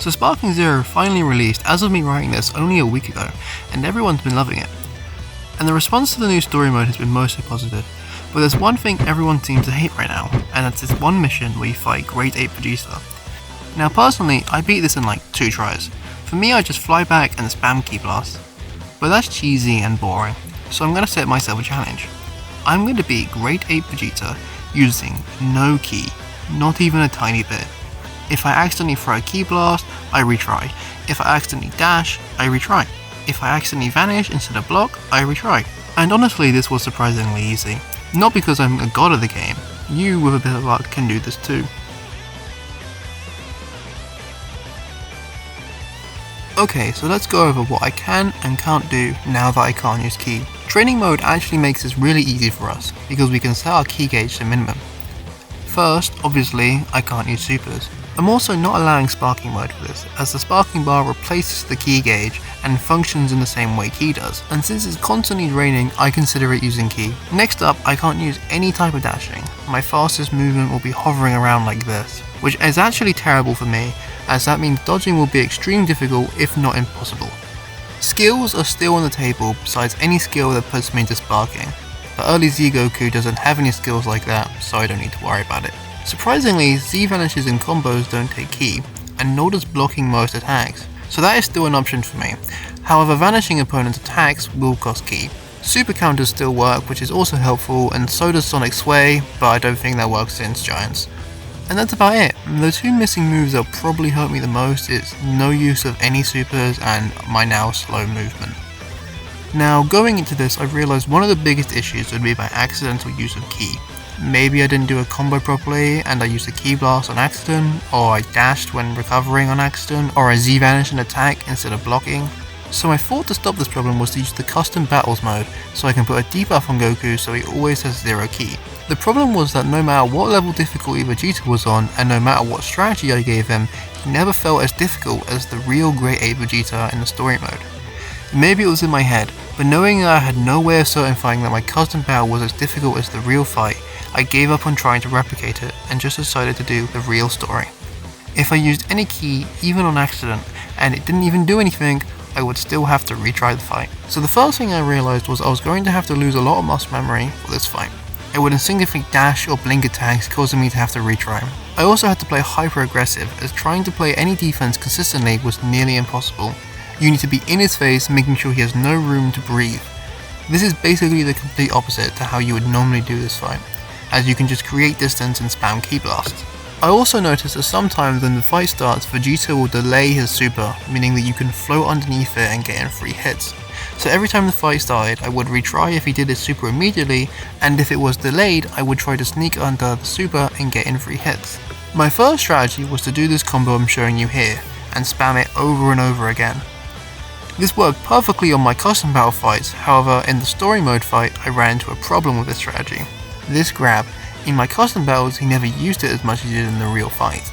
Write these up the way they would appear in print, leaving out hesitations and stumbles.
So Sparking Zero finally released as of me writing this only a week ago, and everyone's been loving it. And the response to the new story mode has been mostly positive, but there's one thing everyone seems to hate right now, and that's this one mission where you fight Great Ape Vegeta. Now personally, I beat this in like 2 tries. For me, I just fly back and spam Ki Blast. But that's cheesy and boring, so I'm going to set myself a challenge. I'm going to beat Great Ape Vegeta using no Ki, not even a tiny bit. If I accidentally throw a Ki Blast, I retry. If I accidentally dash, I retry. If I accidentally vanish instead of block, I retry. And honestly, this was surprisingly easy. Not because I'm a god of the game, you with a bit of luck can do this too. Okay, so let's go over what I can and can't do now that I can't use Ki. Training mode actually makes this really easy for us, because we can set our Ki gauge to minimum. First, obviously, I can't use supers. I'm also not allowing sparking mode for this, as the sparking bar replaces the Ki gauge and functions in the same way Ki does, and since it's constantly draining, I consider it using Ki. Next up, I can't use any type of dashing. My fastest movement will be hovering around like this, which is actually terrible for me, as that means dodging will be extremely difficult if not impossible. Skills are still on the table besides any skill that puts me into sparking, but early Z Goku doesn't have any skills like that, so I don't need to worry about it. Surprisingly, Z vanishes in combos don't take Ki, and nor does blocking most attacks, so that is still an option for me. However, vanishing opponents' attacks will cost Ki. Super counters still work, which is also helpful, and so does Sonic Sway, but I don't think that works against Giants. And that's about it. The 2 missing moves that probably hurt me the most is no use of any supers and my now slow movement. Now, going into this, I realised one of the biggest issues would be my accidental use of Ki. Maybe I didn't do a combo properly and I used a Ki Blast on accident, or I dashed when recovering on accident, or I Z-vanished an attack instead of blocking. So my thought to stop this problem was to use the custom battles mode, so I can put a debuff on Goku so he always has 0 Ki. The problem was that no matter what level difficulty Vegeta was on, and no matter what strategy I gave him, he never felt as difficult as the real Great Ape Vegeta in the story mode. Maybe it was in my head, but knowing that I had no way of certifying that my custom battle was as difficult as the real fight, I gave up on trying to replicate it and just decided to do the real story. If I used any Ki, even on accident, and it didn't even do anything, I would still have to retry the fight. So the first thing I realised was I was going to have to lose a lot of muscle memory for this fight. It would instinctively dash or blink attacks, causing me to have to retry. I also had to play hyper aggressive, as trying to play any defense consistently was nearly impossible. You need to be in his face, making sure he has no room to breathe. This is basically the complete opposite to how you would normally do this fight, as you can just create distance and spam Ki Blast. I also noticed that sometimes when the fight starts, Vegeta will delay his super, meaning that you can float underneath it and get in free hits. So every time the fight started, I would retry if he did his super immediately, and if it was delayed, I would try to sneak under the super and get in free hits. My first strategy was to do this combo I'm showing you here, and spam it over and over again. This worked perfectly on my custom battle fights, however in the story mode fight I ran into a problem with this strategy. This grab. In my custom battles he never used it as much as he did in the real fight.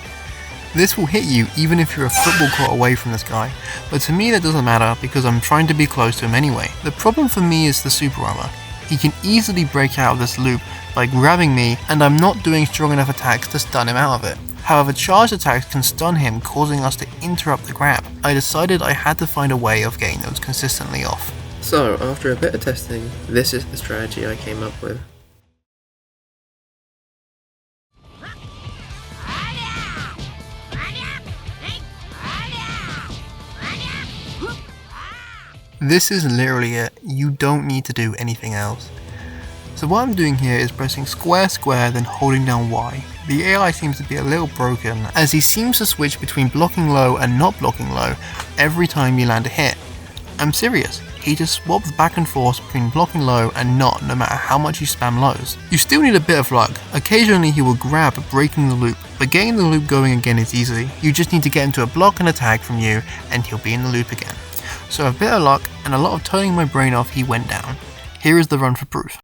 This will hit you even if you're a football court away from this guy, but to me that doesn't matter because I'm trying to be close to him anyway. The problem for me is the super armor. He can easily break out of this loop by grabbing me, and I'm not doing strong enough attacks to stun him out of it. However, charged attacks can stun him, causing us to interrupt the grab. I decided I had to find a way of getting those consistently off. So, after a bit of testing, this is the strategy I came up with. This is literally it, you don't need to do anything else. So what I'm doing here is pressing square then holding down Y. The AI seems to be a little broken, as he seems to switch between blocking low and not blocking low every time you land a hit. I'm serious, he just swaps back and forth between blocking low and not, no matter how much you spam lows. You still need a bit of luck. Occasionally he will grab, breaking the loop, but getting the loop going again is easy. You just need to get him to a block and attack from you and he'll be in the loop again. So a bit of luck and a lot of turning my brain off, he went down. Here is the run for proof.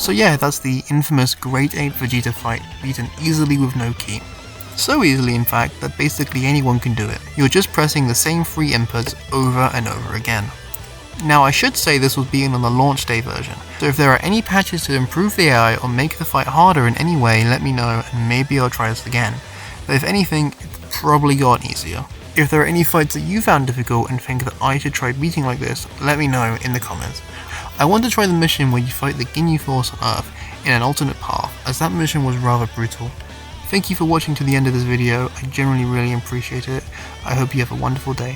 So yeah, that's the infamous Grade 8 Vegeta fight, beaten easily with no ki. So easily in fact that basically anyone can do it. You're just pressing the same 3 inputs over and over again. Now I should say this was being on the launch day version, so if there are any patches to improve the AI or make the fight harder in any way, let me know and maybe I'll try this again. But if anything, it's probably gotten easier. If there are any fights that you found difficult and think that I should try beating like this, let me know in the comments. I want to try the mission where you fight the Ginyu Force on Earth in an alternate path, as that mission was rather brutal. Thank you for watching to the end of this video, I genuinely really appreciate it. I hope you have a wonderful day.